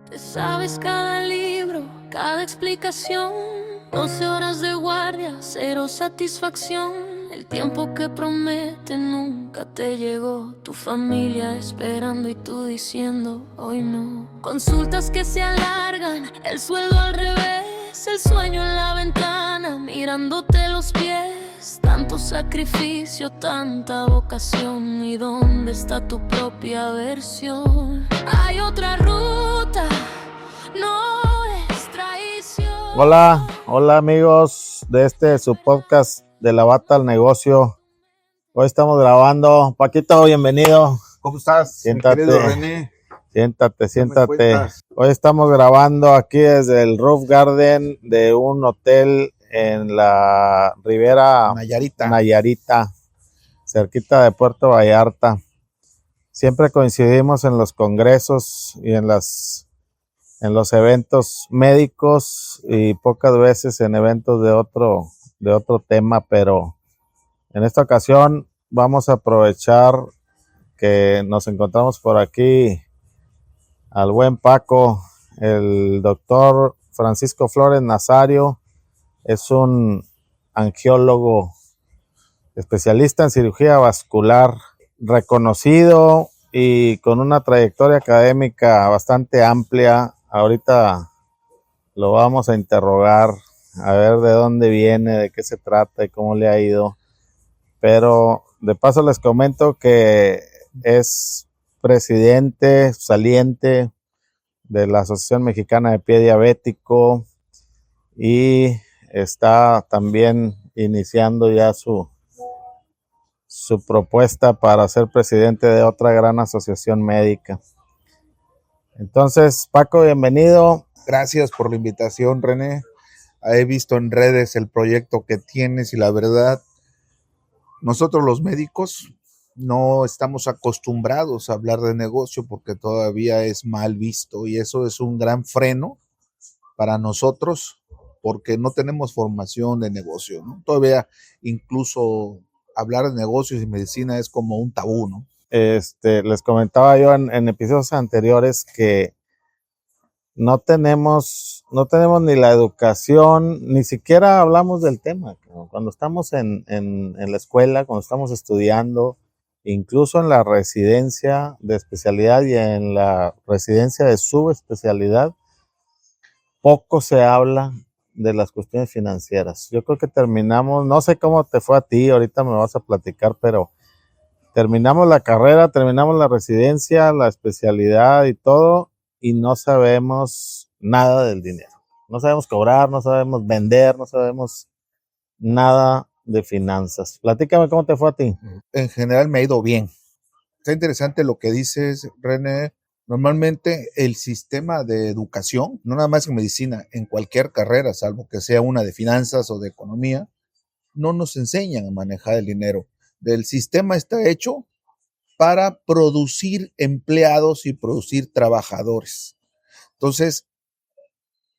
Te sabes cada libro, cada explicación. 12 horas de guardia, cero satisfacción. El tiempo que promete nunca te llegó. Tu familia esperando y tú diciendo hoy no. Consultas que se alargan, el sueldo al revés, el sueño en la ventana, mirándote los pies. Tanto sacrificio, tanta vocación. ¿Y dónde está tu propia versión? Hay otra ruta, no es traición. Hola amigos de su podcast de la bata al negocio. Hoy estamos grabando. Paquito, bienvenido. ¿Cómo estás, Siéntate. mi querido René? Siéntate. Hoy estamos grabando aquí desde el Roof Garden de un hotel en la Ribera Nayarita, cerquita de Puerto Vallarta. Siempre coincidimos en los congresos y en los eventos médicos y pocas veces en eventos de otro tema, pero en esta ocasión vamos a aprovechar que nos encontramos por aquí al buen Paco. El doctor Francisco Flores Nazario es un angiólogo especialista en cirugía vascular, reconocido y con una trayectoria académica bastante amplia. Ahorita lo vamos a interrogar, a ver de dónde viene, de qué se trata y cómo le ha ido. Pero de paso les comento que es presidente saliente de la Asociación Mexicana de Pie Diabético y está también iniciando ya su propuesta para ser presidente de otra gran asociación médica. Entonces, Paco, bienvenido. Gracias por la invitación, René. He visto en redes el proyecto que tienes y la verdad, nosotros los médicos no estamos acostumbrados a hablar de negocio porque todavía es mal visto y eso es un gran freno para nosotros porque no tenemos formación de negocio, ¿no? Todavía incluso hablar de negocios y medicina es como un tabú, ¿no? Les comentaba yo en episodios anteriores que no tenemos ni la educación, ni siquiera hablamos del tema. Cuando estamos en la escuela, cuando estamos estudiando, incluso en la residencia de especialidad y en la residencia de subespecialidad, poco se habla de las cuestiones financieras. Yo creo que terminamos, no sé cómo te fue a ti, ahorita me vas a platicar, pero terminamos la carrera, terminamos la residencia, la especialidad y todo, y no sabemos nada del dinero. No sabemos cobrar, no sabemos vender, no sabemos nada de finanzas. Platícame cómo te fue a ti. En general me ha ido bien. Está interesante lo que dices, René. Normalmente el sistema de educación, no nada más en medicina, en cualquier carrera, salvo que sea una de finanzas o de economía, no nos enseñan a manejar el dinero. El sistema está hecho para producir empleados y producir trabajadores. Entonces,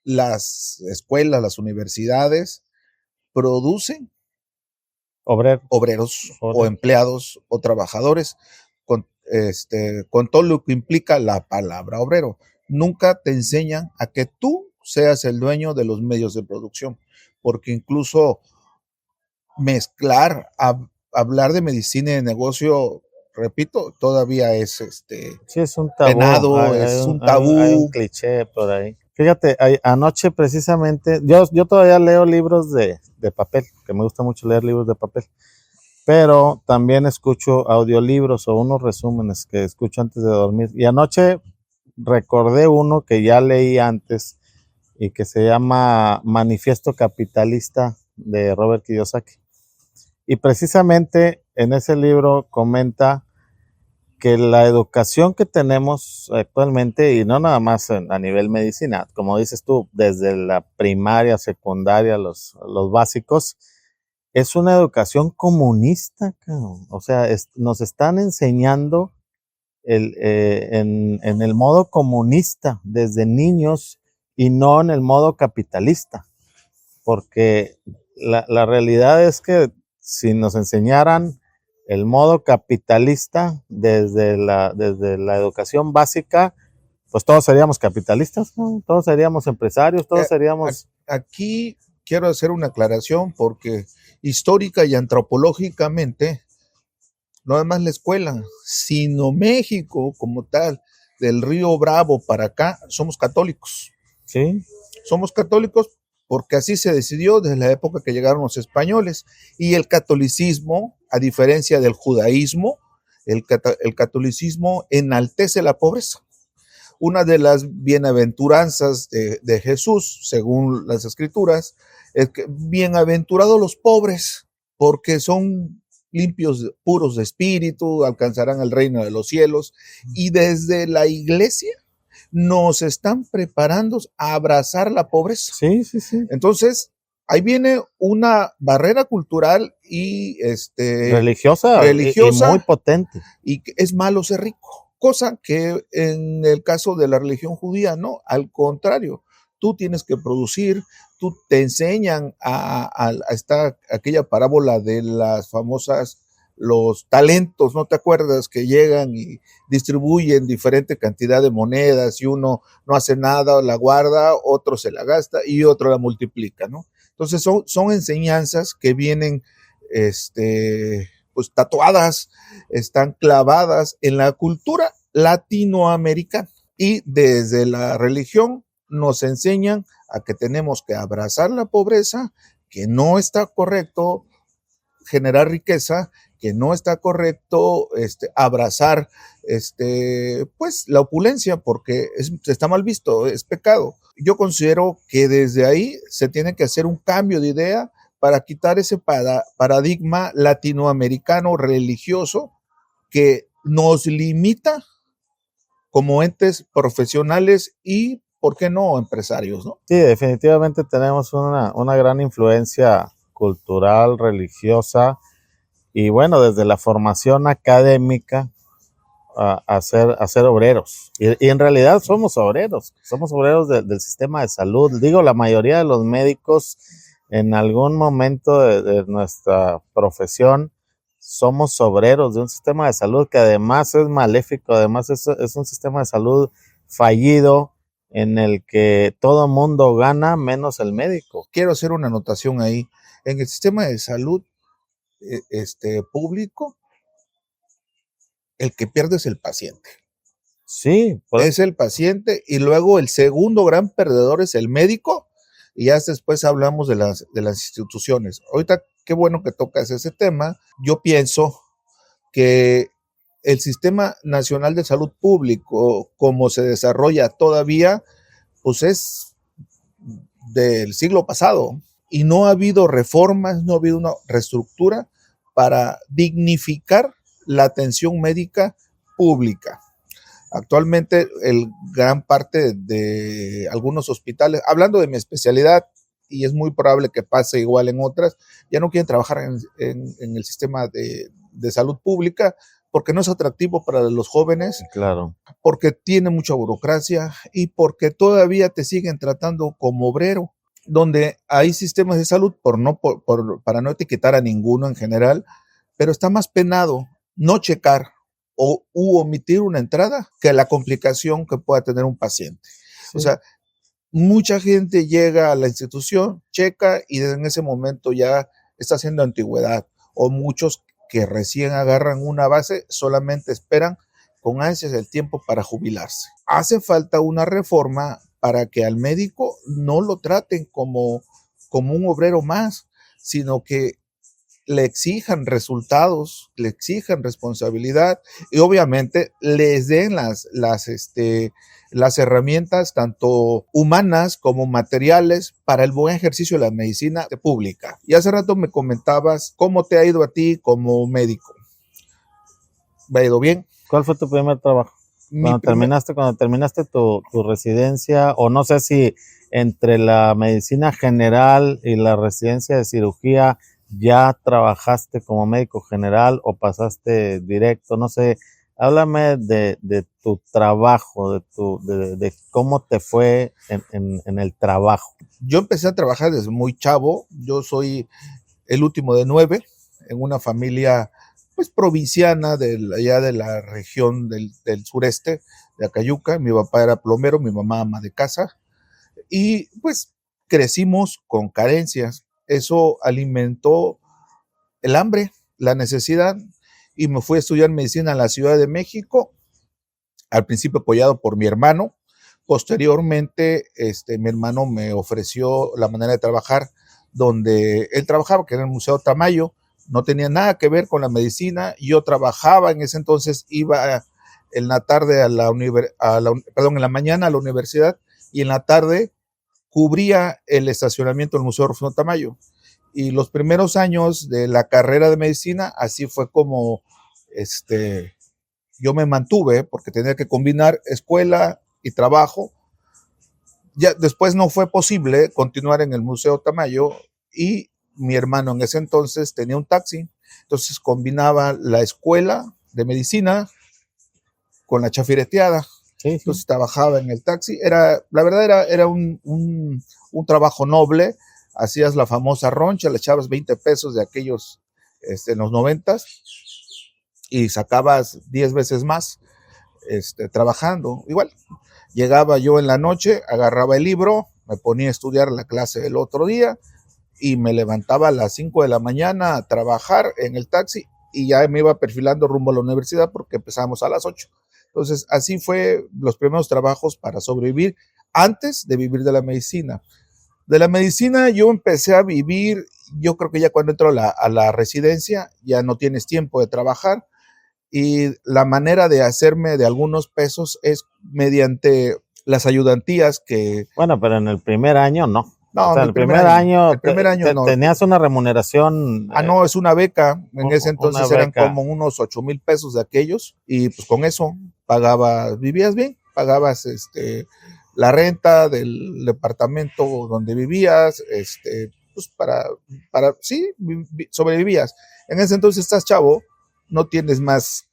las escuelas, las universidades producen obreros o empleados o trabajadores con todo lo que implica la palabra obrero. Nunca te enseñan a que tú seas el dueño de los medios de producción, porque incluso hablar de medicina y de negocio, repito, todavía es sí, es un tabú, penado, es un tabú. Hay un cliché por ahí. Fíjate, anoche precisamente, yo todavía leo libros de papel, que me gusta mucho leer libros de papel, pero también escucho audiolibros o unos resúmenes que escucho antes de dormir. Y anoche recordé uno que ya leí antes y que se llama Manifiesto Capitalista de Robert Kiyosaki. Y precisamente en ese libro comenta que la educación que tenemos actualmente, y no nada más a nivel medicina, como dices tú, desde la primaria, secundaria, los básicos, es una educación comunista, cabrón. O sea, nos están enseñando en el modo comunista desde niños y no en el modo capitalista, porque la realidad es que si nos enseñaran el modo capitalista desde la educación básica, pues todos seríamos capitalistas, ¿no? Todos seríamos empresarios, todos seríamos... Aquí quiero hacer una aclaración porque histórica y antropológicamente, no además la escuela, sino México como tal, del Río Bravo para acá, somos católicos. Sí. Somos católicos porque así se decidió desde la época que llegaron los españoles. Y el catolicismo, a diferencia del judaísmo, el catolicismo enaltece la pobreza. Una de las bienaventuranzas de Jesús, según las escrituras, es que bienaventurados los pobres, porque son limpios, puros de espíritu, alcanzarán el reino de los cielos. Y desde la iglesia nos están preparando a abrazar la pobreza. Sí, sí, sí. Entonces, ahí viene una barrera cultural y religiosa y muy potente. Y es malo ser rico, cosa que en el caso de la religión judía, no, al contrario, tú tienes que producir, tú te enseñan a aquella parábola de las famosas, los talentos, ¿no te acuerdas? Que llegan y distribuyen diferente cantidad de monedas y uno no hace nada, la guarda, otro se la gasta y otro la multiplica, ¿no? Entonces son enseñanzas que vienen pues tatuadas, están clavadas en la cultura latinoamericana y desde la religión nos enseñan a que tenemos que abrazar la pobreza, que no está correcto generar riqueza, que no está correcto abrazar pues la opulencia porque está mal visto, es pecado. Yo considero que desde ahí se tiene que hacer un cambio de idea para quitar ese paradigma latinoamericano religioso que nos limita como entes profesionales y, ¿por qué no, empresarios, ¿no? Sí, definitivamente tenemos una gran influencia cultural, religiosa, y bueno, desde la formación académica a ser obreros. Y en realidad somos obreros del sistema de salud. Digo, la mayoría de los médicos en algún momento de nuestra profesión somos obreros de un sistema de salud que además es maléfico, además es un sistema de salud fallido en el que todo mundo gana menos el médico. Quiero hacer una anotación ahí. En el sistema de salud público, el que pierde es el paciente. Sí. Es el paciente y luego el segundo gran perdedor es el médico y ya después hablamos de las instituciones. Ahorita, qué bueno que tocas ese tema. Yo pienso que el Sistema Nacional de Salud Público, como se desarrolla todavía, pues es del siglo pasado y no ha habido reformas, no ha habido una reestructura para dignificar la atención médica pública. Actualmente, gran parte de algunos hospitales, hablando de mi especialidad, y es muy probable que pase igual en otras, ya no quieren trabajar en el sistema de salud pública porque no es atractivo para los jóvenes, claro, porque tiene mucha burocracia y porque todavía te siguen tratando como obrero, donde hay sistemas de salud, para no etiquetar a ninguno en general, pero está más penado no checar u omitir una entrada que la complicación que pueda tener un paciente. Sí. O sea, mucha gente llega a la institución, checa y en ese momento ya está haciendo antigüedad, o muchos que recién agarran una base solamente esperan con ansias el tiempo para jubilarse. Hace falta una reforma para que al médico no lo traten como un obrero más, sino que le exijan resultados, le exijan responsabilidad y obviamente les den las herramientas tanto humanas como materiales para el buen ejercicio de la medicina pública. Y hace rato me comentabas cómo te ha ido a ti como médico. ¿Me ha ido bien? ¿Cuál fue tu primer trabajo? Cuando terminaste tu residencia, o no sé si entre la medicina general y la residencia de cirugía ya trabajaste como médico general o pasaste directo, no sé, háblame de tu trabajo, de cómo te fue en el trabajo. Yo empecé a trabajar desde muy chavo, yo soy el último de 9 en una familia pues provinciana allá de la región del sureste de Acayuca. Mi papá era plomero, mi mamá ama de casa. Y pues crecimos con carencias. Eso alimentó el hambre, la necesidad, y me fui a estudiar medicina a la Ciudad de México, al principio apoyado por mi hermano. Posteriormente, mi hermano me ofreció la manera de trabajar donde él trabajaba, que era el Museo Tamayo. No tenía nada que ver con la medicina. Yo trabajaba en ese entonces, iba en la tarde en la mañana a la universidad, y en la tarde cubría el estacionamiento del Museo Rufino Tamayo. Y los primeros años de la carrera de medicina, así fue como yo me mantuve, porque tenía que combinar escuela y trabajo. Ya después no fue posible continuar en el Museo Tamayo, y mi hermano en ese entonces tenía un taxi, entonces combinaba la escuela de medicina con la chafireteada. Sí. Entonces trabajaba en el taxi. La verdad era un trabajo noble. Hacías la famosa roncha, le echabas 20 pesos de aquellos en los 90s y sacabas 10 veces más trabajando. Igual, llegaba yo en la noche, agarraba el libro, me ponía a estudiar la clase del otro día y me levantaba a las 5 de la mañana a trabajar en el taxi, y ya me iba perfilando rumbo a la universidad porque empezábamos a las 8. Entonces, así fue los primeros trabajos para sobrevivir antes de vivir de la medicina. De la medicina yo empecé a vivir, yo creo que ya cuando entro a la residencia, ya no tienes tiempo de trabajar, y la manera de hacerme de algunos pesos es mediante las ayudantías que... Bueno, pero en el primer año no. No, o sea, el primer año no. Tenías una remuneración. No, es una beca. En ese entonces eran como unos 8,000 pesos de aquellos, y pues con eso vivías bien, pagabas la renta del departamento donde vivías, pues sí, sobrevivías. En ese entonces estás chavo, no tienes más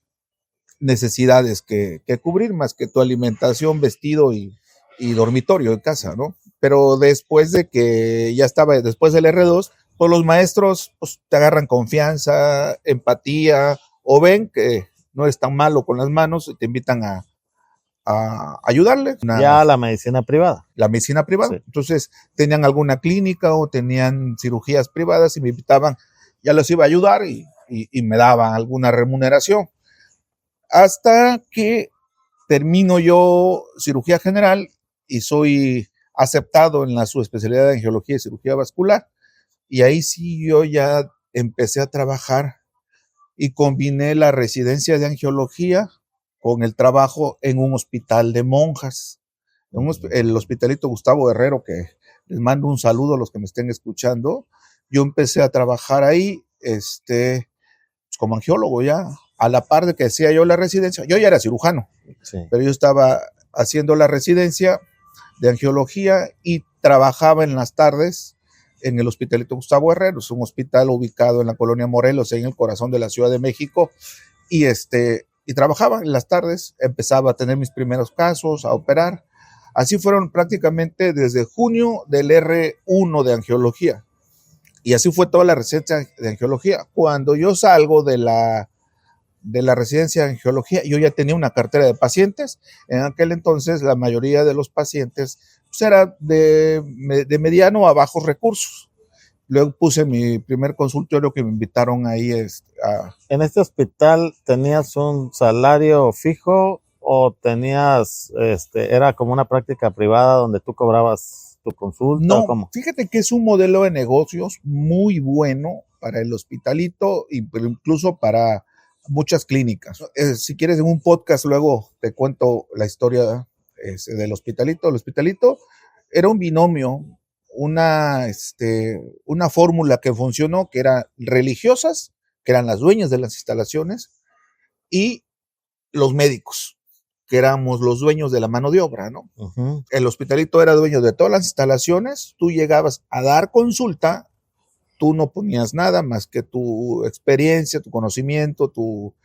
necesidades que cubrir más que tu alimentación, vestido y dormitorio en casa, ¿no? Pero después de que ya estaba, después del R2, pues los maestros pues, te agarran confianza, empatía, o ven que no es tan malo con las manos y te invitan a ayudarle. Ya la medicina privada. La medicina privada. Sí. Entonces tenían alguna clínica o tenían cirugías privadas y me invitaban, ya los iba a ayudar y me daban alguna remuneración. Hasta que termino yo cirugía general y soy aceptado en la subespecialidad de angiología y cirugía vascular, y ahí sí yo ya empecé a trabajar y combiné la residencia de angiología con el trabajo en un hospital de monjas, el Hospitalito Gustavo Herrero, que les mando un saludo a los que me estén escuchando. Yo empecé a trabajar ahí pues como angiólogo ya, a la par de que hacía yo la residencia. Yo ya era cirujano, sí, pero yo estaba haciendo la residencia de angiología y trabajaba en las tardes en el Hospitalito Gustavo Herrero. Es un hospital ubicado en la colonia Morelos, en el corazón de la Ciudad de México, y trabajaba en las tardes, empezaba a tener mis primeros casos, a operar. Así fueron prácticamente desde junio del R1 de angiología, y así fue toda la residencia de angiología. Cuando yo salgo de la residencia de angiología, yo ya tenía una cartera de pacientes. En aquel entonces la mayoría de los pacientes pues, era de mediano a bajos recursos. Luego puse mi primer consultorio, que me invitaron ahí ¿En este hospital tenías un salario fijo o tenías, era como una práctica privada donde tú cobrabas tu consulta? No, ¿cómo? Fíjate que es un modelo de negocios muy bueno para el Hospitalito, pero incluso para muchas clínicas. Si quieres, en un podcast luego te cuento la historia del Hospitalito. El Hospitalito era un binomio, una fórmula que funcionó, que eran religiosas, que eran las dueñas de las instalaciones, y los médicos, que éramos los dueños de la mano de obra, ¿no? Uh-huh. El Hospitalito era dueño de todas las instalaciones. Tú llegabas a dar consulta, tú no ponías nada más que tu experiencia, tu conocimiento, tu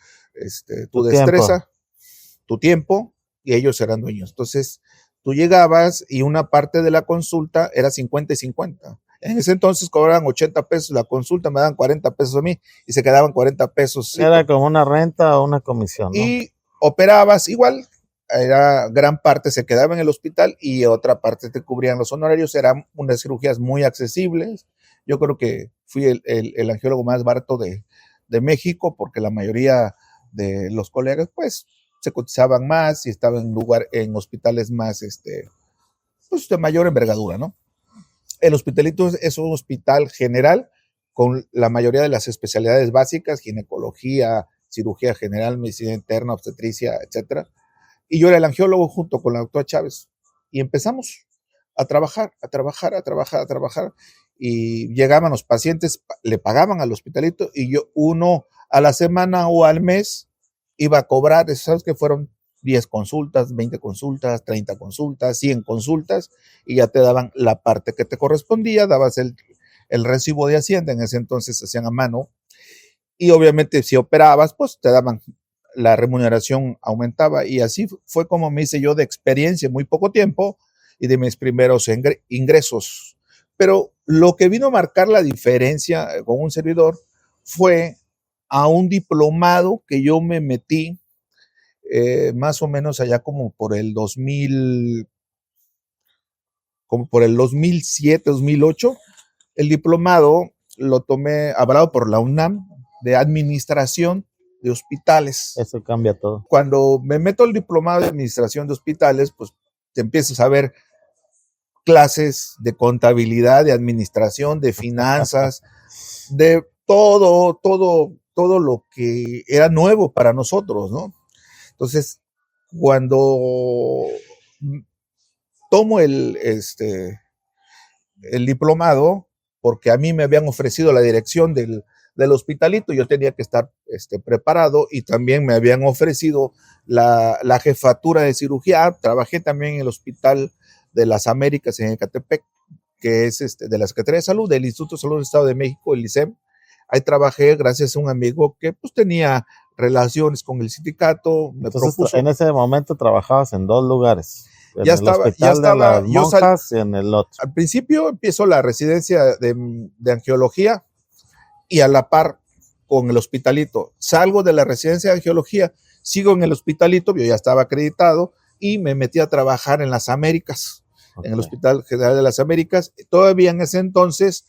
destreza, tu tiempo, y ellos eran dueños. Entonces, tú llegabas y una parte de la consulta era 50 y 50. En ese entonces cobraban 80 pesos la consulta, me daban 40 pesos a mí y se quedaban 40 pesos. Era como una renta o una comisión, ¿no? Y operabas igual, era gran parte se quedaba en el hospital y otra parte te cubrían los honorarios. Eran unas cirugías muy accesibles. Yo creo que fui el angiólogo más barato de México, porque la mayoría de los colegas pues se cotizaban más y estaban en hospitales más pues de mayor envergadura, ¿no? El Hospitalito es un hospital general con la mayoría de las especialidades básicas: ginecología, cirugía general, medicina interna, obstetricia, etcétera. Y yo era el angiólogo junto con la doctora Chávez. Y empezamos a trabajar. Y llegaban los pacientes, le pagaban al Hospitalito, y yo, uno a la semana o al mes, iba a cobrar. ¿Sabes que fueron 10 consultas, 20 consultas, 30 consultas, 100 consultas? Y ya te daban la parte que te correspondía, dabas el recibo de Hacienda. En ese entonces se hacían a mano. Y obviamente si operabas, pues te daban, la remuneración aumentaba. Y así fue como me hice yo de experiencia en muy poco tiempo y de mis primeros ingresos. Pero lo que vino a marcar la diferencia con un servidor fue a un diplomado que yo me metí más o menos allá como por el 2007, 2008. El diplomado lo tomé, avalado por la UNAM, de administración de hospitales. Eso cambia todo. Cuando me meto al diplomado de administración de hospitales, pues te empiezas a ver clases de contabilidad, de administración, de finanzas, de todo lo que era nuevo para nosotros, ¿no? Entonces, cuando tomo el diplomado, porque a mí me habían ofrecido la dirección del Hospitalito, yo tenía que estar preparado, y también me habían ofrecido la jefatura de cirugía. Trabajé también en el Hospital de las Américas en Ecatepec, que es de la Secretaría de Salud, del Instituto de Salud del Estado de México, el ISEM. Ahí trabajé gracias a un amigo que pues tenía relaciones con el sindicato. Entonces, en ese momento trabajabas en 2 lugares. En ya el estaba, hospital de las monjas y en el otro. Al principio empiezo la residencia de angiología, y a la par con el Hospitalito. Salgo de la residencia de angiología, sigo en el Hospitalito, yo ya estaba acreditado, y me metí a trabajar en las Américas, en el Hospital General de las Américas, todavía en ese entonces,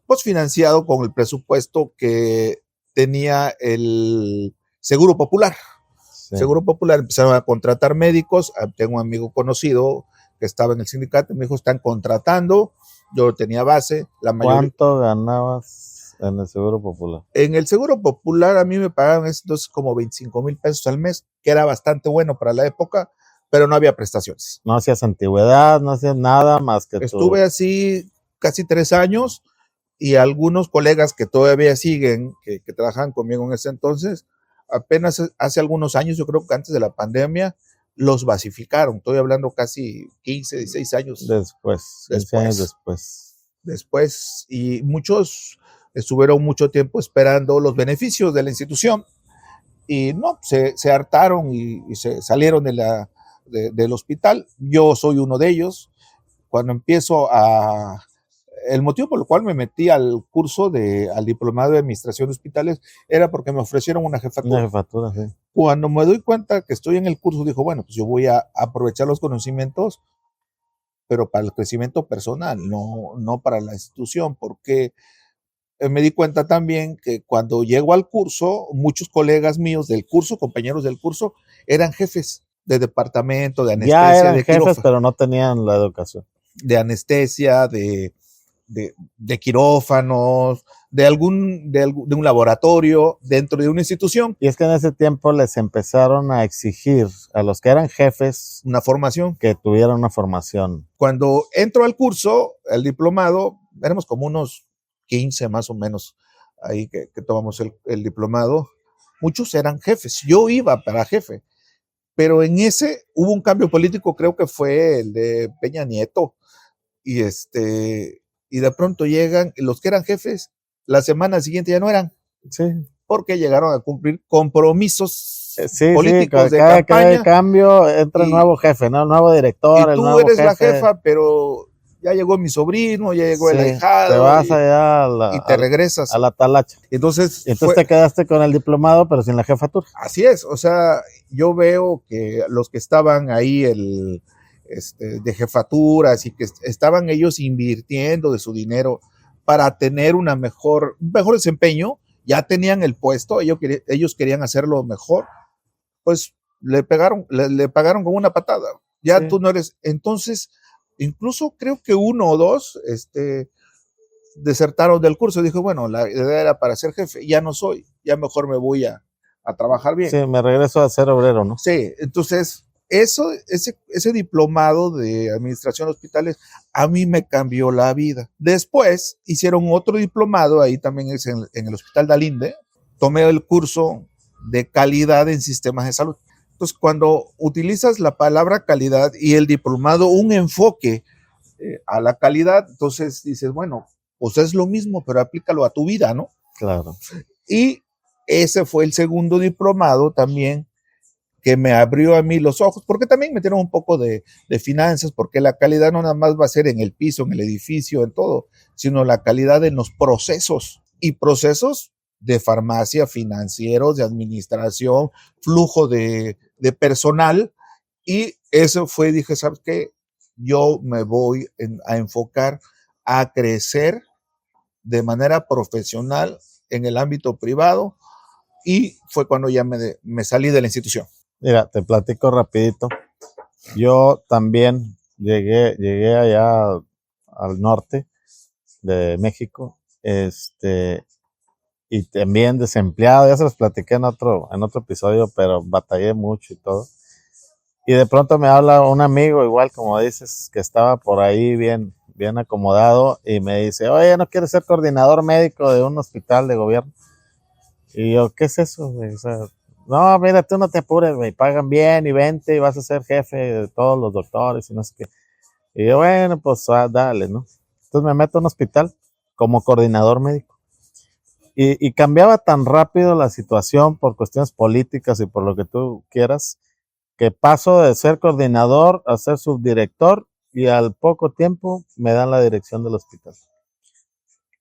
pues financiado con el presupuesto que tenía el Seguro Popular. Sí. Seguro Popular, empezaron a contratar médicos. Tengo un amigo conocido que estaba en el sindicato, me dijo, están contratando. Yo tenía base. ¿Cuánto ganabas en el Seguro Popular? En el Seguro Popular a mí me pagaban entonces como 25,000 pesos al mes, que era bastante bueno para la época, pero no había prestaciones. No hacías antigüedad, no hacías nada más que Estuve así casi 3 años, y algunos colegas que todavía siguen, que trabajan conmigo en ese entonces, apenas hace algunos años, yo creo que antes de la pandemia, los basificaron. Estoy hablando casi 15, 16 años. Después. Después, y muchos estuvieron mucho tiempo esperando los beneficios de la institución, y no, se hartaron y se salieron del hospital. Yo soy uno de ellos. Cuando empiezo el motivo por el cual me metí al curso al diplomado de administración de hospitales era porque me ofrecieron una jefatura. Una jefatura, sí. Cuando me doy cuenta que estoy en el curso, digo, bueno, pues yo voy a aprovechar los conocimientos, pero para el crecimiento personal, no para la institución, porque me di cuenta también que cuando llego al curso, muchos colegas míos del curso, compañeros del curso, eran jefes de departamento, de anestesia. Ya eran jefes, pero no tenían la educación. De anestesia, de quirófanos, de un laboratorio dentro de una institución. Y es que en ese tiempo les empezaron a exigir a los que eran jefes una formación, que tuvieran una formación. Cuando entro al curso, el diplomado, éramos como unos 15 más o menos ahí que tomamos el diplomado. Muchos eran jefes, yo iba para jefe, pero en ese hubo un cambio político, creo que fue el de Peña Nieto, y de pronto llegan, y los que eran jefes, la semana siguiente ya no eran. Sí. Porque llegaron a cumplir compromisos políticos de cada campaña. Cada cambio entra el nuevo jefe, ¿no? El nuevo director, y el tú nuevo eres jefe. la jefa, pero ya llegó mi sobrino, ya llegó el Sí, ahijado. te vas allá y te regresas. a la talacha. Entonces te quedaste con el diplomado, pero sin la jefatura. Así es, o sea, yo veo que los que estaban ahí de jefaturas y que estaban ellos invirtiendo de su dinero para tener un mejor desempeño, ya tenían el puesto, ellos querían hacerlo mejor, pues le pagaron con una patada. Ya sí. Tú no eres, entonces, incluso creo que uno o dos, desertaron del curso. Dijo, bueno, la idea era para ser jefe, ya no soy, ya mejor me voy a trabajar bien. Sí, me regreso a ser obrero, ¿no? Sí, entonces, ese diplomado de administración de hospitales a mí me cambió la vida. Después hicieron otro diplomado, ahí también es en el Hospital Dalinde, tomé el curso de calidad en sistemas de salud. Entonces, cuando utilizas la palabra calidad y el diplomado, un enfoque a la calidad, entonces dices, bueno, pues es lo mismo, pero aplícalo a tu vida, ¿no? Claro. Y ese fue el segundo diplomado también que me abrió a mí los ojos, porque también metieron un poco de finanzas, porque la calidad no nada más va a ser en el piso, en el edificio, en todo, sino la calidad en los procesos, y procesos de farmacia, financieros, de administración, flujo de personal, y eso fue, dije, ¿sabes qué? Yo me voy a enfocar a crecer de manera profesional en el ámbito privado, y fue cuando ya me salí de la institución. Mira, te platico rapidito. Yo también llegué allá al norte de México, y también desempleado, ya se los platiqué en otro episodio, pero batallé mucho y todo. Y de pronto me habla un amigo, igual como dices, que estaba por ahí bien acomodado, y me dice, oye, ¿no quieres ser coordinador médico de un hospital de gobierno? Y yo, ¿qué es eso, güey? O sea, no, mira, tú no te apures, güey, pagan bien y vente y vas a ser jefe de todos los doctores y no sé qué. Y yo, bueno, pues dale, ¿no? Entonces me meto a un hospital como coordinador médico. Y cambiaba tan rápido la situación por cuestiones políticas y por lo que tú quieras, que paso de ser coordinador a ser subdirector, y al poco tiempo me dan la dirección del hospital.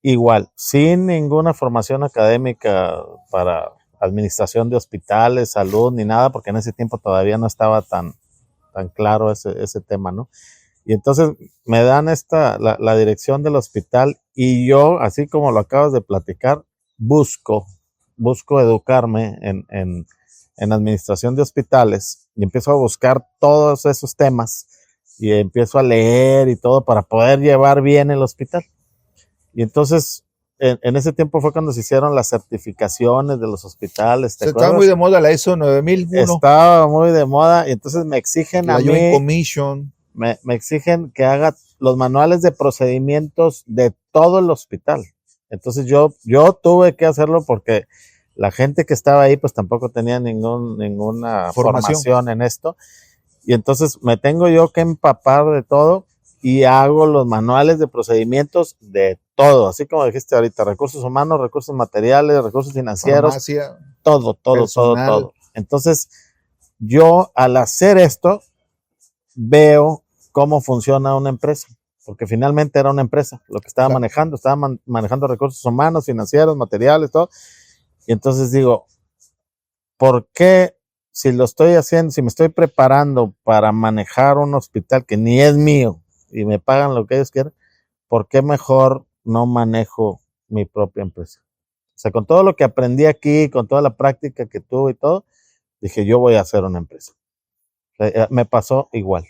Igual, sin ninguna formación académica para administración de hospitales, salud, ni nada, porque en ese tiempo todavía no estaba tan claro ese tema, ¿no? Y entonces me dan la dirección del hospital, y yo, así como lo acabas de platicar, busco educarme en administración de hospitales, y empiezo a buscar todos esos temas, y empiezo a leer y todo para poder llevar bien el hospital. Y entonces, en ese tiempo fue cuando se hicieron las certificaciones de los hospitales. ¿Te acuerdas? Estaba muy de moda la ISO 9001. Estaba muy de moda, y entonces me exigen a mí, commission. Me exigen que haga los manuales de procedimientos de todo el hospital. Entonces yo tuve que hacerlo, porque la gente que estaba ahí pues tampoco tenía ninguna formación en esto. Y entonces me tengo yo que empapar de todo, y hago los manuales de procedimientos de todo, así como dijiste ahorita, recursos humanos, recursos materiales, recursos financieros, farmacia, todo. Entonces, yo al hacer esto, veo cómo funciona una empresa, porque finalmente era una empresa lo que estaba manejando, manejando recursos humanos, financieros, materiales, todo. Y entonces digo, ¿por qué, si lo estoy haciendo, si me estoy preparando para manejar un hospital que ni es mío y me pagan lo que ellos quieren, por qué mejor no manejo mi propia empresa? O sea, con todo lo que aprendí aquí, con toda la práctica que tuve y todo, dije, yo voy a hacer una empresa. Me pasó igual.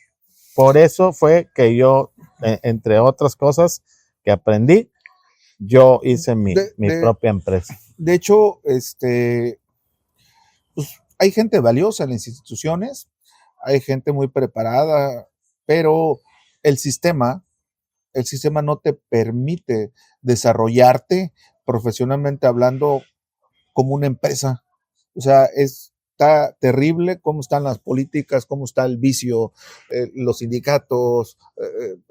Por eso fue que yo, entre otras cosas que aprendí, yo hice mi propia empresa. De hecho, pues hay gente valiosa en las instituciones, hay gente muy preparada, pero el sistema no te permite desarrollarte profesionalmente hablando como una empresa. O sea, está terrible cómo están las políticas, cómo está el vicio, los sindicatos.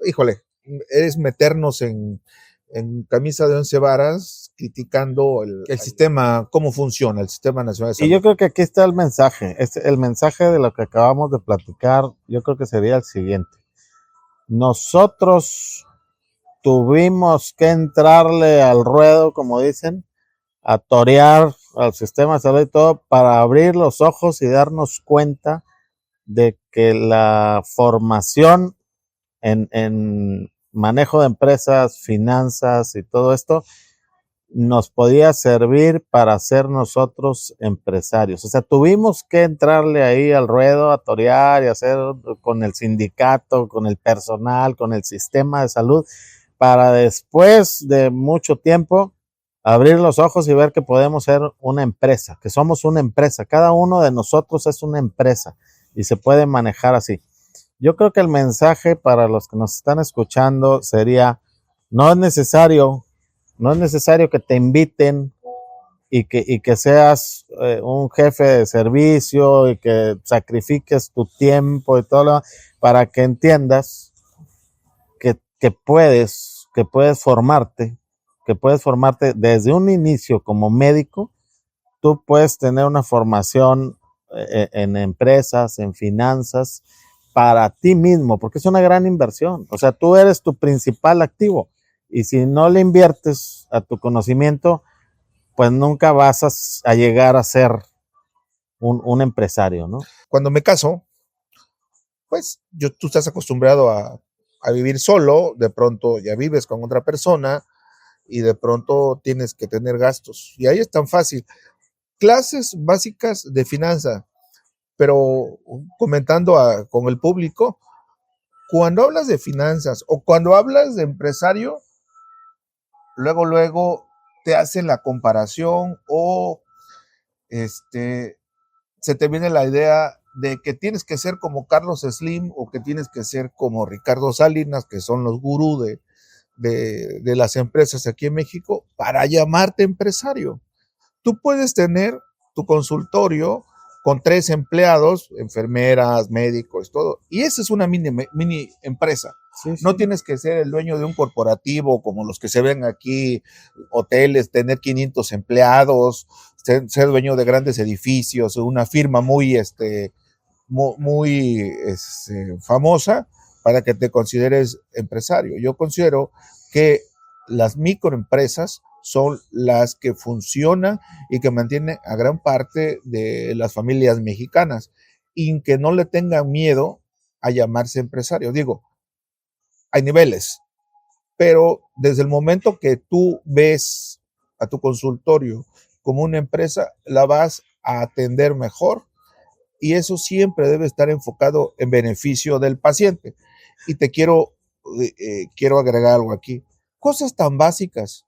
Híjole, es meternos en camisa de 11 varas criticando el sistema, cómo funciona el sistema nacional de salud. Y yo creo que aquí está el mensaje. El mensaje de lo que acabamos de platicar, yo creo que sería el siguiente. Nosotros tuvimos que entrarle al ruedo, como dicen, a torear al sistema de salud y todo, para abrir los ojos y darnos cuenta de que la formación en manejo de empresas, finanzas y todo esto nos podía servir para ser nosotros empresarios. O sea, tuvimos que entrarle ahí al ruedo, a torear y hacer con el sindicato, con el personal, con el sistema de salud, para después de mucho tiempo abrir los ojos y ver que podemos ser una empresa, que somos una empresa. Cada uno de nosotros es una empresa y se puede manejar así. Yo creo que el mensaje para los que nos están escuchando sería, no es necesario que te inviten y que seas un jefe de servicio y que sacrifiques tu tiempo y todo lo para que entiendas que puedes formarte, desde un inicio como médico. Tú puedes tener una formación en empresas, en finanzas, para ti mismo, porque es una gran inversión. O sea, tú eres tu principal activo. Y si no le inviertes a tu conocimiento, pues nunca vas a llegar a ser un empresario, ¿no? Cuando me caso, pues tú estás acostumbrado a vivir solo, de pronto ya vives con otra persona y de pronto tienes que tener gastos. Y ahí es tan fácil. Clases básicas de finanza, pero comentando con el público, cuando hablas de finanzas o cuando hablas de empresario, luego te hacen la comparación o se te viene la idea de que tienes que ser como Carlos Slim o que tienes que ser como Ricardo Salinas, que son los gurús de las empresas aquí en México, para llamarte empresario. Tú puedes tener tu consultorio con 3 empleados, enfermeras, médicos, todo, y esa es una mini empresa. Sí, sí. No tienes que ser el dueño de un corporativo como los que se ven aquí, hoteles, tener 500 empleados, ser dueño de grandes edificios, una firma muy famosa para que te consideres empresario. Yo considero que las microempresas son las que funcionan y que mantienen a gran parte de las familias mexicanas y que no le tengan miedo a llamarse empresario. Digo, hay niveles, pero desde el momento que tú ves a tu consultorio como una empresa, la vas a atender mejor y eso siempre debe estar enfocado en beneficio del paciente. Y te quiero agregar algo aquí. Cosas tan básicas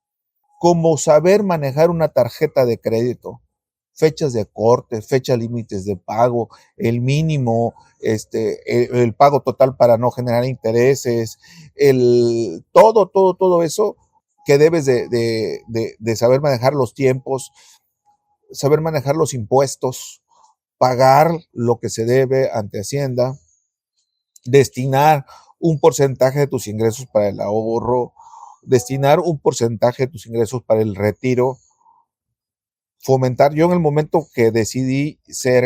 como saber manejar una tarjeta de crédito, fechas de corte, fechas límites de pago, el mínimo, el pago total para no generar intereses, todo eso que debes de saber manejar los tiempos, saber manejar los impuestos, pagar lo que se debe ante Hacienda, destinar un porcentaje de tus ingresos para el ahorro, destinar un porcentaje de tus ingresos para el retiro, fomentar. Yo en el momento que decidí ser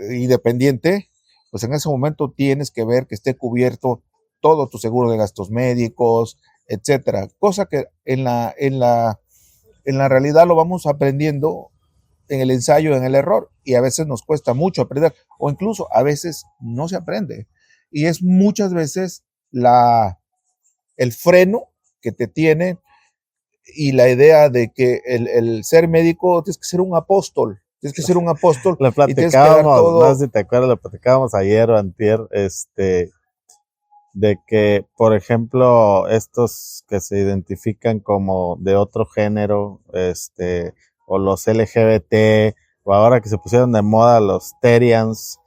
independiente, pues en ese momento tienes que ver que esté cubierto todo tu seguro de gastos médicos, etcétera, cosa que en la realidad lo vamos aprendiendo en el ensayo, en el error, y a veces nos cuesta mucho aprender, o incluso a veces no se aprende. Y es muchas veces el freno que te tiene y la idea de que el ser médico tienes que ser un apóstol. Tienes que ser un apóstol. Lo platicábamos, no sé si te acuerdas, lo platicábamos ayer o antier, de que, por ejemplo, estos que se identifican como de otro género, o los LGBT, o ahora que se pusieron de moda los Terians,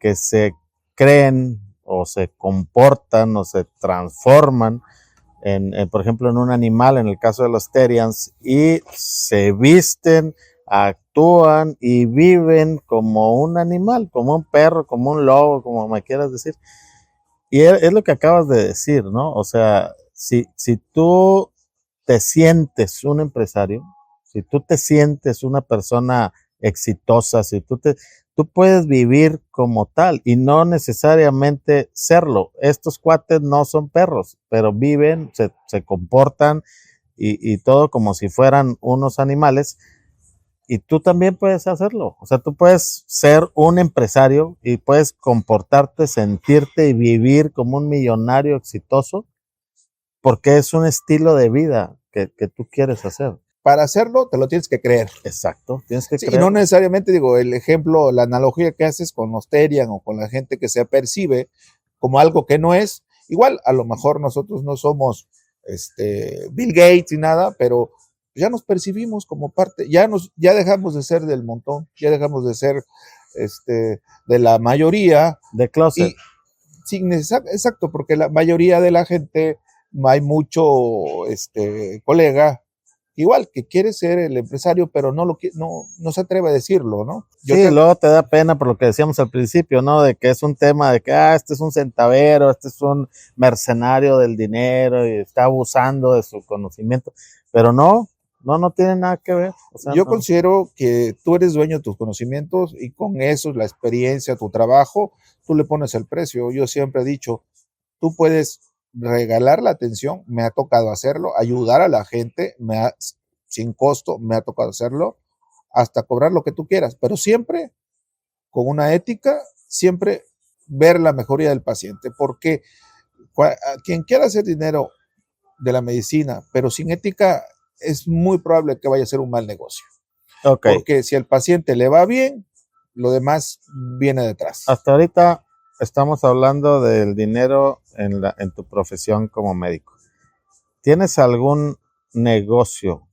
que se creen o se comportan o se transforman por ejemplo, en un animal, en el caso de los Terians, y se visten, actúan y viven como un animal, como un perro, como un lobo, como me quieras decir. Y es lo que acabas de decir, ¿no? O sea, si tú te sientes un empresario, si tú te sientes una persona exitosa, si tú tú puedes vivir como tal y no necesariamente serlo. Estos cuates no son perros, pero viven, se comportan y todo como si fueran unos animales. Y tú también puedes hacerlo. O sea, tú puedes ser un empresario y puedes comportarte, sentirte y vivir como un millonario exitoso porque es un estilo de vida que tú quieres hacer. Para hacerlo, te lo tienes que creer. Exacto, tienes que Sí, creer. y no necesariamente, digo, el ejemplo, la analogía que haces con Osterian o con la gente que se percibe como algo que no es, igual, a lo mejor nosotros no somos Bill Gates y nada, pero ya nos percibimos como parte, ya dejamos de ser del montón, ya dejamos de ser de la mayoría. De closet. Y, sí, exacto, porque la mayoría de la gente, hay mucho colega igual que quiere ser el empresario, pero no se atreve a decirlo, ¿no? Luego te da pena por lo que decíamos al principio, ¿no? De que es un tema de que, este es un centavero, este es un mercenario del dinero y está abusando de su conocimiento, pero no tiene nada que ver. O sea, yo considero que tú eres dueño de tus conocimientos y con eso, la experiencia, tu trabajo, tú le pones el precio. Yo siempre he dicho, tú puedes regalar la atención, me ha tocado hacerlo, ayudar a la gente, sin costo, me ha tocado hacerlo, hasta cobrar lo que tú quieras, pero siempre con una ética, siempre ver la mejoría del paciente, porque quien quiera hacer dinero de la medicina, pero sin ética, es muy probable que vaya a ser un mal negocio. Okay. Porque si al paciente le va bien, lo demás viene detrás. Hasta ahorita estamos hablando del dinero en tu profesión como médico. ¿Tienes algún negocio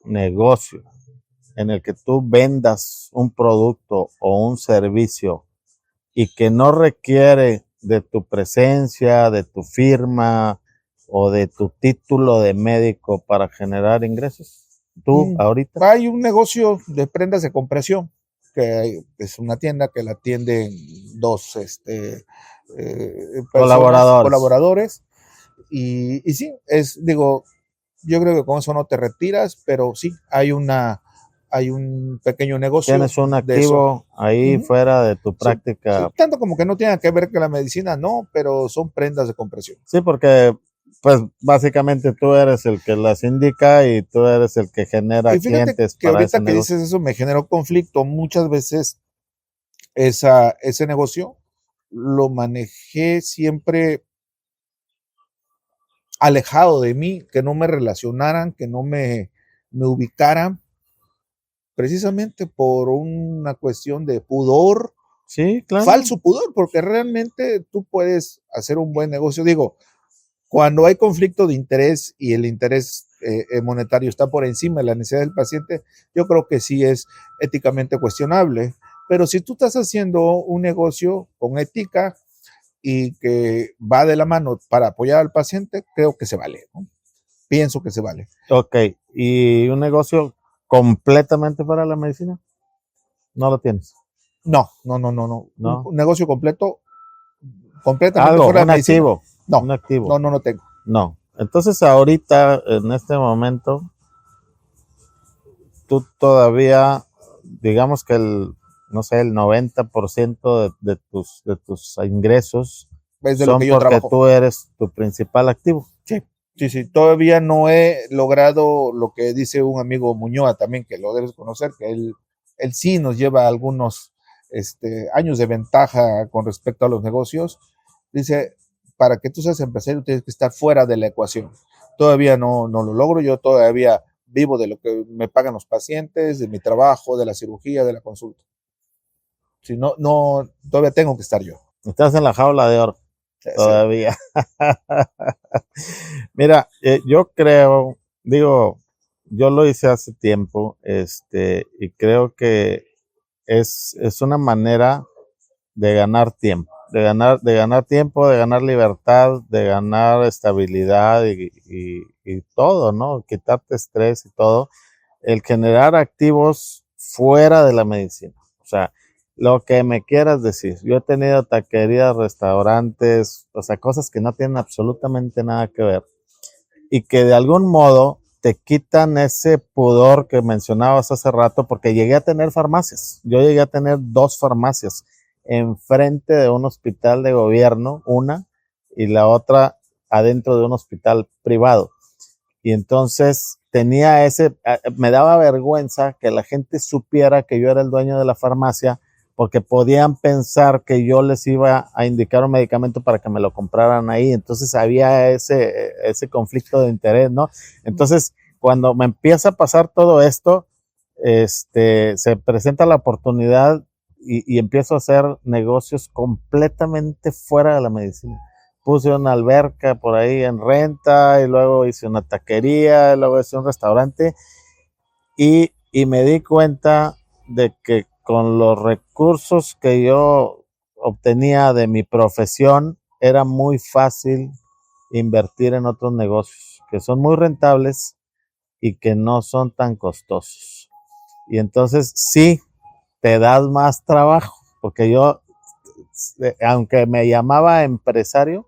en el que tú vendas un producto o un servicio y que no requiere de tu presencia, de tu firma o de tu título de médico para generar ingresos? ¿Tú ahorita? Hay un negocio de prendas de compresión, que es una tienda que la atienden dos colaboradores. Y sí, yo creo que con eso no te retiras, pero sí, hay un pequeño negocio. Tienes un activo ahí fuera de tu práctica. Sí, tanto como que no tiene que ver con la medicina, no, pero son prendas de compresión. Sí, porque pues básicamente tú eres el que las indica y tú eres el que genera clientes que para ahorita que dices eso me generó conflicto. Muchas veces ese negocio lo manejé siempre alejado de mí, que no me relacionaran, que no me ubicaran, precisamente por una cuestión de pudor. Sí, claro. Falso pudor, porque realmente tú puedes hacer un buen negocio. Digo, cuando hay conflicto de interés y el interés monetario está por encima de la necesidad del paciente, yo creo que sí es éticamente cuestionable. Pero si tú estás haciendo un negocio con ética y que va de la mano para apoyar al paciente, creo que se vale, ¿no? Pienso que se vale. Ok, ¿y un negocio completamente para la medicina? ¿No lo tienes? No. Un negocio completamente fuera de la medicina. Activo. No, un activo. No tengo. No. Entonces ahorita, en este momento, tú todavía, digamos que el 90% de tus ingresos es de lo que yo porque trabajo. Tú eres tu principal activo. Sí, todavía no he logrado lo que dice un amigo Muñoa también, que lo debes conocer, que él sí nos lleva algunos años de ventaja con respecto a los negocios. Dice, para que tú seas empresario tienes que estar fuera de la ecuación. Todavía no lo logro, yo todavía vivo de lo que me pagan los pacientes, de mi trabajo, de la cirugía, de la consulta. Si no, todavía tengo que estar yo. Estás en la jaula de oro. Todavía. Mira, yo creo, yo lo hice hace tiempo, y creo que es una manera de ganar tiempo, de ganar tiempo, de ganar libertad, de ganar estabilidad y todo, ¿no? Quitarte estrés y todo. El generar activos fuera de la medicina. O sea, lo que me quieras decir. Yo he tenido taquerías, restaurantes, o sea, cosas que no tienen absolutamente nada que ver y que de algún modo te quitan ese pudor que mencionabas hace rato, porque llegué a tener farmacias. Yo llegué a tener 2 farmacias enfrente de un hospital de gobierno, una, y la otra adentro de un hospital privado. Y entonces me daba vergüenza que la gente supiera que yo era el dueño de la farmacia, porque podían pensar que yo les iba a indicar un medicamento para que me lo compraran ahí. Entonces había ese conflicto de interés, ¿no? Entonces, cuando me empieza a pasar todo esto, se presenta la oportunidad y empiezo a hacer negocios completamente fuera de la medicina. Puse una alberca por ahí en renta, y luego hice una taquería, y luego hice un restaurante, y me di cuenta de que con los recursos que yo obtenía de mi profesión, era muy fácil invertir en otros negocios que son muy rentables y que no son tan costosos. Y entonces sí, te das más trabajo, porque yo, aunque me llamaba empresario,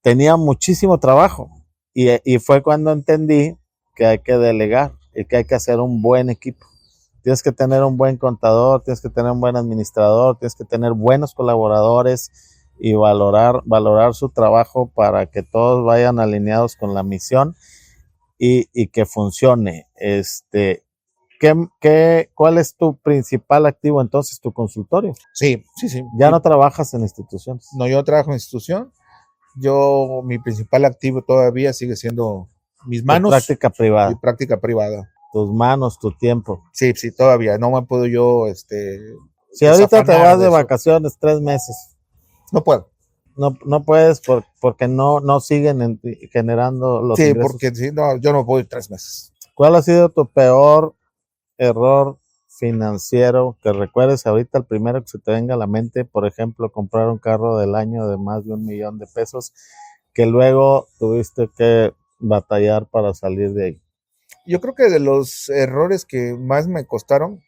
tenía muchísimo trabajo, y fue cuando entendí que hay que delegar y que hay que hacer un buen equipo. Tienes que tener un buen contador, tienes que tener un buen administrador, tienes que tener buenos colaboradores y valorar su trabajo para que todos vayan alineados con la misión y que funcione. ¿Cuál es tu principal activo entonces? Tu consultorio. Sí. Ya no trabajas en instituciones. No, yo trabajo en institución. Mi principal activo todavía sigue siendo mis manos. Tu práctica privada. Mi práctica privada. Tus manos, tu tiempo. Sí, todavía. No me puedo yo, si ahorita te vas de vacaciones 3 meses. No puedo. No puedes porque no siguen generando los ingresos. Sí, porque no, yo no puedo ir 3 meses. ¿Cuál ha sido tu peor error financiero que recuerdes ahorita, el primero que se te venga a la mente? Por ejemplo, comprar un carro del año de más de $1 millón, que luego tuviste que batallar para salir de ahí. Yo creo que de los errores que más me costaron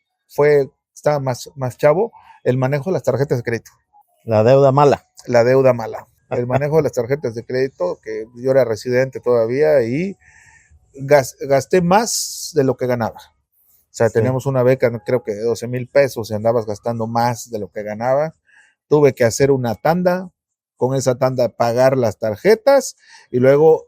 estaba más chavo, el manejo de las tarjetas de crédito. La deuda mala. El manejo de las tarjetas de crédito, que yo era residente todavía y gasté más de lo que ganaba. O sea, teníamos una beca, creo que de 12,000 pesos, y andabas gastando más de lo que ganaba. Tuve que hacer una tanda, con esa tanda pagar las tarjetas y luego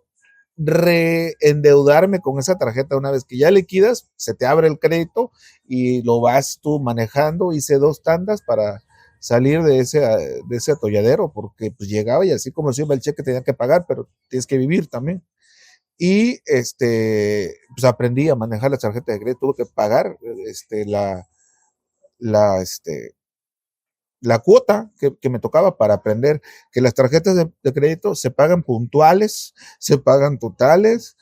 reendeudarme con esa tarjeta. Una vez que ya liquidas, se te abre el crédito y lo vas tú manejando. Hice 2 tandas para salir de ese atolladero, porque pues llegaba y así como se iba el cheque tenía que pagar, pero tienes que vivir también. Y pues aprendí a manejar las tarjetas de crédito. Tuve que pagar la cuota que me tocaba para aprender que las tarjetas de crédito se pagan puntuales, se pagan totales.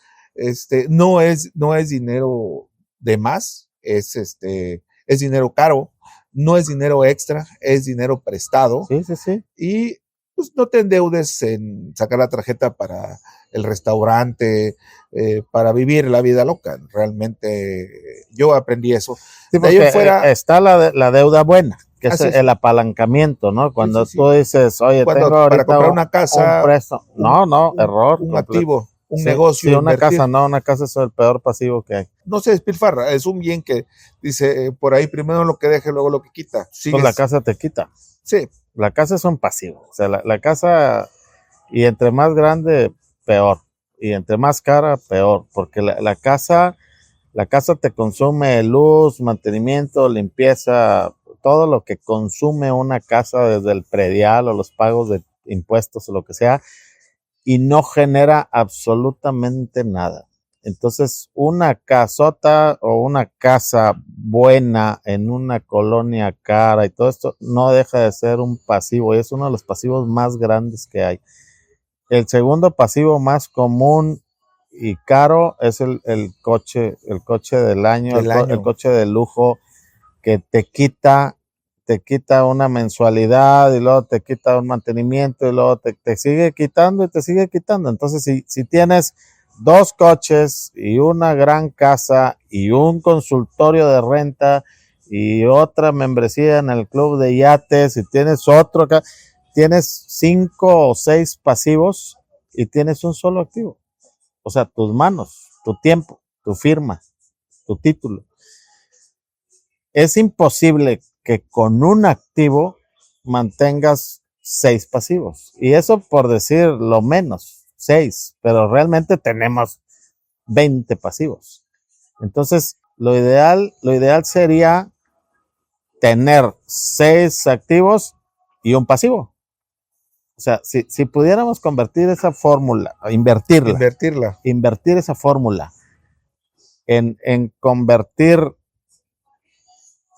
No es dinero de más, es dinero caro, no es dinero extra, es dinero prestado. Sí. Y pues no te endeudes en sacar la tarjeta para el restaurante, para vivir la vida loca. Realmente yo aprendí eso. Sí, de ahí en fuera está la deuda buena, que es el apalancamiento, ¿no? Cuando tú dices, oye, tengo ahorita para comprar una casa, un préstamo. Error. Un activo, un negocio. Sí, una casa es el peor pasivo que hay. No se despilfarra, es un bien que dice por ahí, primero lo que deje, luego lo que quita. Pues la casa te quita. Sí. La casa es un pasivo. O sea, la casa, y entre más grande, peor. Y entre más cara, peor. Porque la casa te consume luz, mantenimiento, limpieza, todo lo que consume una casa, desde el predial o los pagos de impuestos o lo que sea, y no genera absolutamente nada. Entonces, una casota o una casa buena en una colonia cara y todo esto no deja de ser un pasivo, y es uno de los pasivos más grandes que hay. El segundo pasivo más común y caro es el coche del año, el coche de lujo, que te quita una mensualidad y luego te quita un mantenimiento y luego te sigue quitando y te sigue quitando. Entonces, si tienes 2 coches y una gran casa y un consultorio de renta y otra membresía en el club de yates y tienes 5 o 6 pasivos y tienes un solo activo. O sea, tus manos. tu tiempo, tu firma, tu título. Es imposible que con un activo mantengas 6 pasivos. Y eso por decir lo menos, 6, pero realmente tenemos 20 pasivos. Entonces, lo ideal sería tener 6 activos y un pasivo. O sea, si pudiéramos convertir esa fórmula, invertir esa fórmula en convertir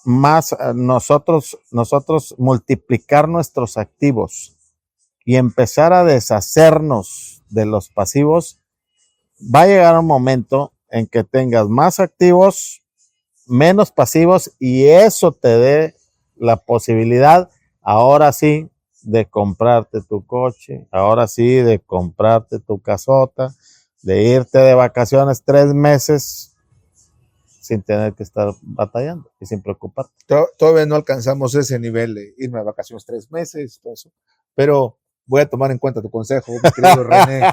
más nosotros multiplicar nuestros activos y empezar a deshacernos de los pasivos, va a llegar un momento en que tengas más activos, menos pasivos, y eso te dé la posibilidad, ahora sí, de comprarte tu coche, ahora sí, de comprarte tu casota, de irte de vacaciones 3 meses sin tener que estar batallando y sin preocuparte. Todavía no alcanzamos ese nivel de irme de vacaciones 3 meses, todo eso, pero voy a tomar en cuenta tu consejo, mi querido René.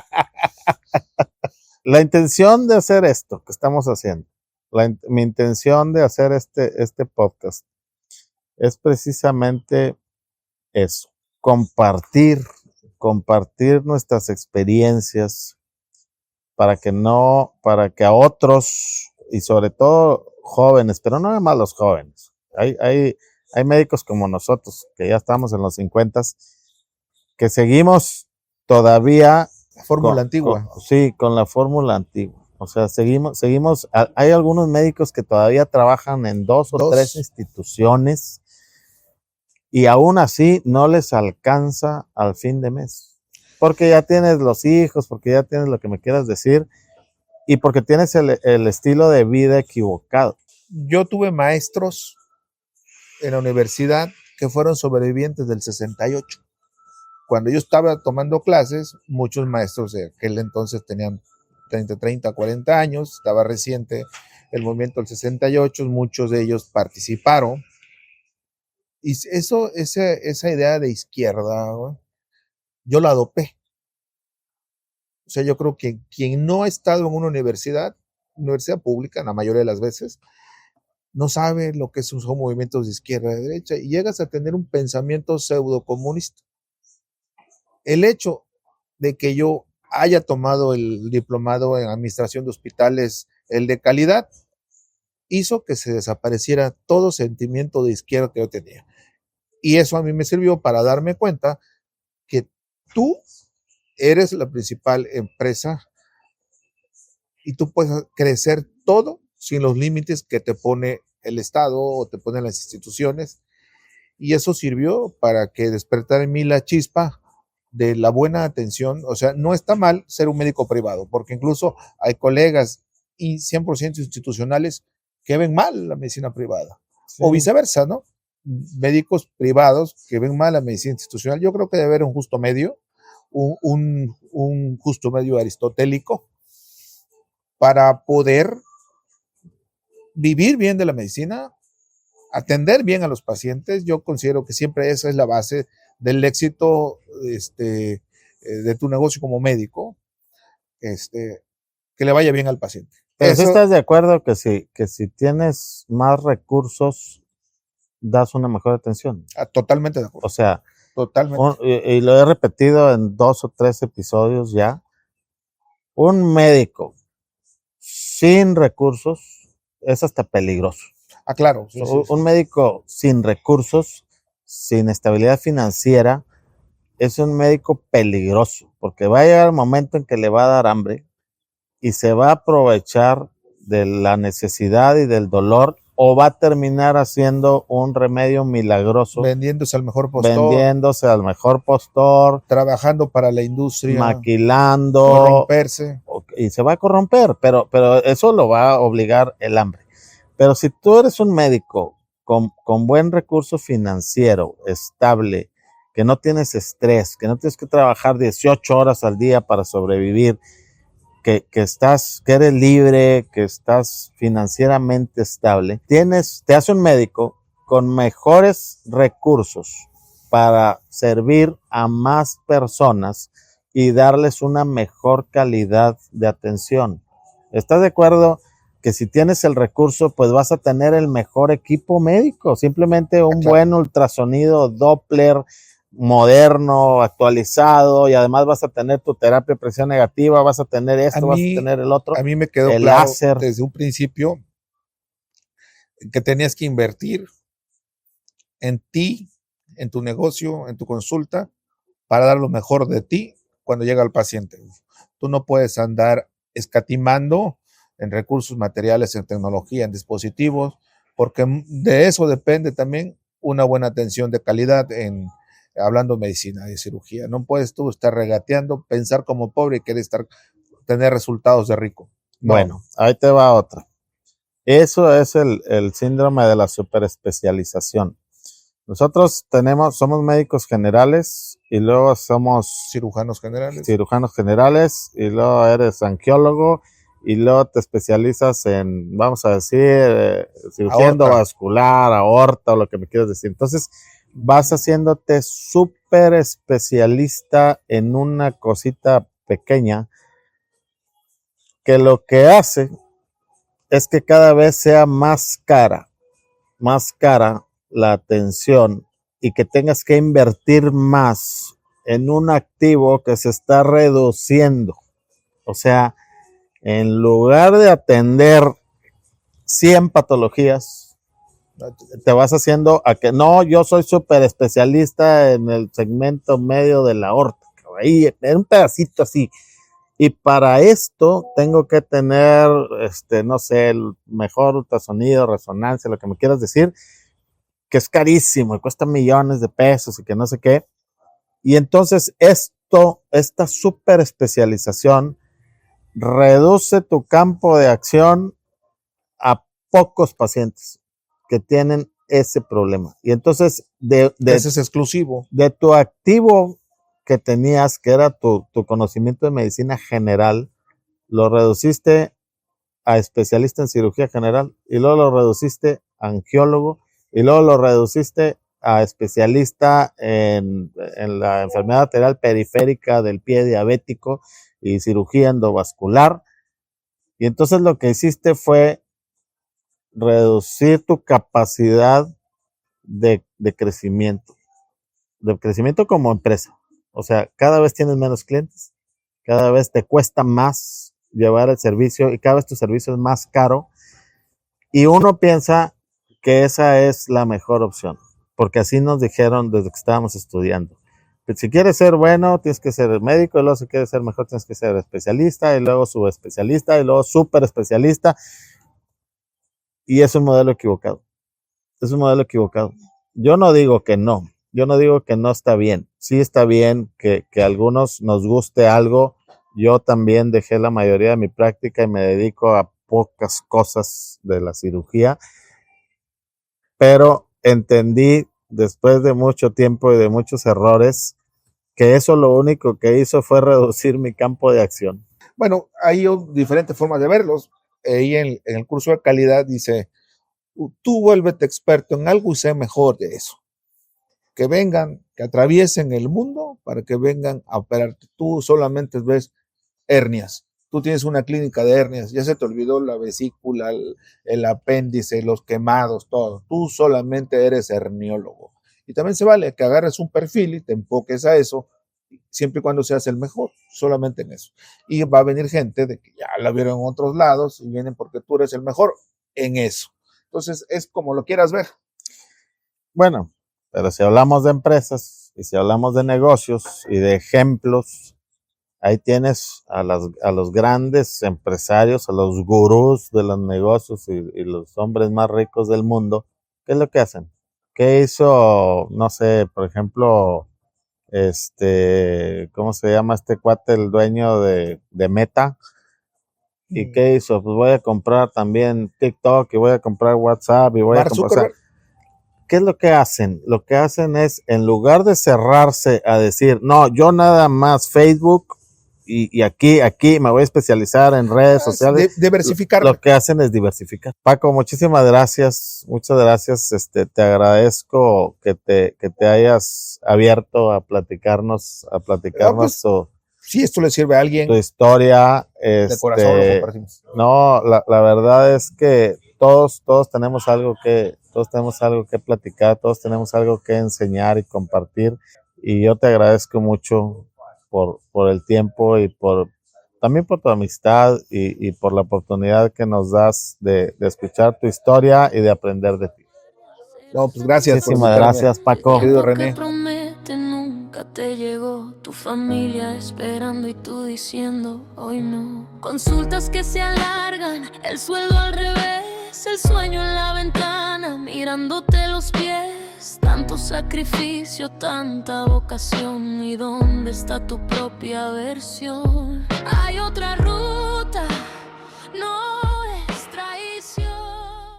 La intención de hacer esto que estamos haciendo, mi intención de hacer este podcast es precisamente eso, compartir nuestras experiencias para que a otros, y sobre todo jóvenes, pero no nada más los jóvenes. Hay médicos como nosotros, que ya estamos en los 50, que seguimos todavía la fórmula antigua. Con la fórmula antigua. O sea, seguimos, hay algunos médicos que todavía trabajan en 2 o 3 instituciones y aún así no les alcanza al fin de mes. Porque ya tienes los hijos, porque ya tienes lo que me quieras decir, y porque tienes el estilo de vida equivocado. Yo tuve maestros en la universidad que fueron sobrevivientes del 68. Cuando yo estaba tomando clases, muchos maestros de aquel entonces tenían 30, 40 años, estaba reciente el movimiento del 68, muchos de ellos participaron. Y esa idea de izquierda, ¿no?, yo la adopté. O sea, yo creo que quien no ha estado en una universidad pública, la mayoría de las veces, no sabe lo que son movimientos de izquierda y de derecha, y llegas a tener un pensamiento pseudo comunista. El hecho de que yo haya tomado el diplomado en administración de hospitales, el de calidad, hizo que se desapareciera todo sentimiento de izquierda que yo tenía. Y eso a mí me sirvió para darme cuenta que tú eres la principal empresa y tú puedes crecer todo sin los límites que te pone el Estado o te ponen las instituciones. Y eso sirvió para que despertara en mí la chispa de la buena atención. O sea, no está mal ser un médico privado, porque incluso hay colegas y 100% institucionales que ven mal la medicina privada, sí, o viceversa, ¿no? Médicos privados que ven mal la medicina institucional. Yo creo que debe haber un justo medio, un justo medio aristotélico para poder vivir bien de la medicina, atender bien a los pacientes. Yo considero que siempre esa es la base del éxito de tu negocio como médico, que le vaya bien al paciente. Pero si estás de acuerdo que si tienes más recursos, das una mejor atención. Totalmente de acuerdo. O sea, totalmente. Y lo he repetido en 2 o 3 episodios ya, un médico sin recursos es hasta peligroso. Claro. Sí, un médico sin recursos, sin estabilidad financiera, es un médico peligroso, porque va a llegar el momento en que le va a dar hambre y se va a aprovechar de la necesidad y del dolor, o va a terminar haciendo un remedio milagroso. Vendiéndose al mejor postor. Trabajando para la industria. Maquilando. Corromperse. Y se va a corromper, pero eso lo va a obligar el hambre. Pero si tú eres un médico con buen recurso financiero, estable, que no tienes estrés, que no tienes que trabajar 18 horas al día para sobrevivir, que eres libre, que estás financieramente estable, te hace un médico con mejores recursos para servir a más personas y darles una mejor calidad de atención. ¿Estás de acuerdo que si tienes el recurso, pues vas a tener el mejor equipo médico? Simplemente un buen ultrasonido Doppler moderno, actualizado, y además vas a tener tu terapia de presión negativa, vas a tener esto, vas a tener el otro. A mí me quedó claro desde un principio que tenías que invertir en ti, en tu negocio, en tu consulta, para dar lo mejor de ti cuando llega el paciente. Tú no puedes andar escatimando en recursos materiales, en tecnología, en dispositivos, porque de eso depende también una buena atención de calidad hablando de medicina, de cirugía. No puedes tú estar regateando, pensar como pobre y querer tener resultados de rico. No. Bueno, ahí te va otra. Eso es el síndrome de la superespecialización. Nosotros somos médicos generales y luego somos cirujanos generales y luego eres angiólogo y luego te especializas en, vamos a decir, cirugía endovascular, aorta o lo que me quieras decir. Entonces vas haciéndote súper especialista en una cosita pequeña que lo que hace es que cada vez sea más cara la atención y que tengas que invertir más en un activo que se está reduciendo. O sea, en lugar de atender 100 patologías, te vas haciendo a que no, yo soy súper especialista en el segmento medio de la aorta, ahí en un pedacito así. Y para esto tengo que tener, no sé, el mejor ultrasonido, resonancia, lo que me quieras decir, que es carísimo y cuesta millones de pesos y que no sé qué. Y entonces esta súper especialización reduce tu campo de acción a pocos pacientes que tienen ese problema. Y entonces, ese es exclusivo. De tu activo que tenías, que era tu conocimiento de medicina general, lo reduciste a especialista en cirugía general y luego lo reduciste a angiólogo y luego lo reduciste a especialista en la enfermedad arterial periférica del pie diabético y cirugía endovascular. Y entonces lo que hiciste fue reducir tu capacidad de crecimiento como empresa. O sea, cada vez tienes menos clientes, cada vez te cuesta más llevar el servicio y cada vez tu servicio es más caro. Y uno piensa que esa es la mejor opción, porque así nos dijeron desde que estábamos estudiando. Que si quieres ser bueno, tienes que ser médico, y luego si quieres ser mejor, tienes que ser especialista, y luego subespecialista, y luego súper especialista. Y es un modelo equivocado. Es un modelo equivocado. Yo no digo que no. Yo no digo que no está bien. Sí está bien que a algunos nos guste algo. Yo también dejé la mayoría de mi práctica y me dedico a pocas cosas de la cirugía. Pero entendí después de mucho tiempo y de muchos errores que eso lo único que hizo fue reducir mi campo de acción. Bueno, hay diferentes formas de verlos. Ahí en el curso de calidad dice, tú vuélvete experto en algo y sé mejor de eso. Que vengan, que atraviesen el mundo para que vengan a operarte. Tú solamente ves hernias. Tú tienes una clínica de hernias, ya se te olvidó la vesícula, el apéndice, los quemados, todo. Tú solamente eres herniólogo. Y también se vale que agarres un perfil y te enfoques a eso, siempre y cuando seas el mejor, solamente en eso. Y va a venir gente de que ya la vieron en otros lados y vienen porque tú eres el mejor en eso. Entonces, es como lo quieras ver. Bueno, pero si hablamos de empresas y si hablamos de negocios y de ejemplos, ahí tienes a los grandes empresarios, a los gurús de los negocios y los hombres más ricos del mundo. ¿Qué es lo que hacen? ¿Qué hizo, no sé, por ejemplo, ¿cómo se llama este cuate, el dueño de Meta? ¿Y qué hizo? Pues voy a comprar también TikTok y voy a comprar WhatsApp y voy a comprar... O sea, ¿qué es lo que hacen? Lo que hacen es, en lugar de cerrarse a decir, no, yo nada más Facebook y aquí me voy a especializar en redes sociales. Diversificar. Lo que hacen es diversificar. Paco, muchísimas gracias. Muchas gracias. Te agradezco que te hayas abierto a platicarnos pues, Si esto le sirve a alguien, tu historia, de corazón lo compartimos. No, la verdad es que todos tenemos algo que platicar, todos tenemos algo que enseñar y compartir, y yo te agradezco mucho por el tiempo y también por tu amistad y por la oportunidad que nos das de escuchar tu historia y de aprender de ti. No, pues gracias. Muchísimas gracias, Paco. Querido René. Promete nunca te llegó, tu familia esperando y tú diciendo hoy no. Consultas que se alargan, el sueldo al revés, el sueño en la ventana, mirándote los pies. Tanto sacrificio, tanta vocación, ¿y dónde está tu propia versión? Hay otra ruta, no.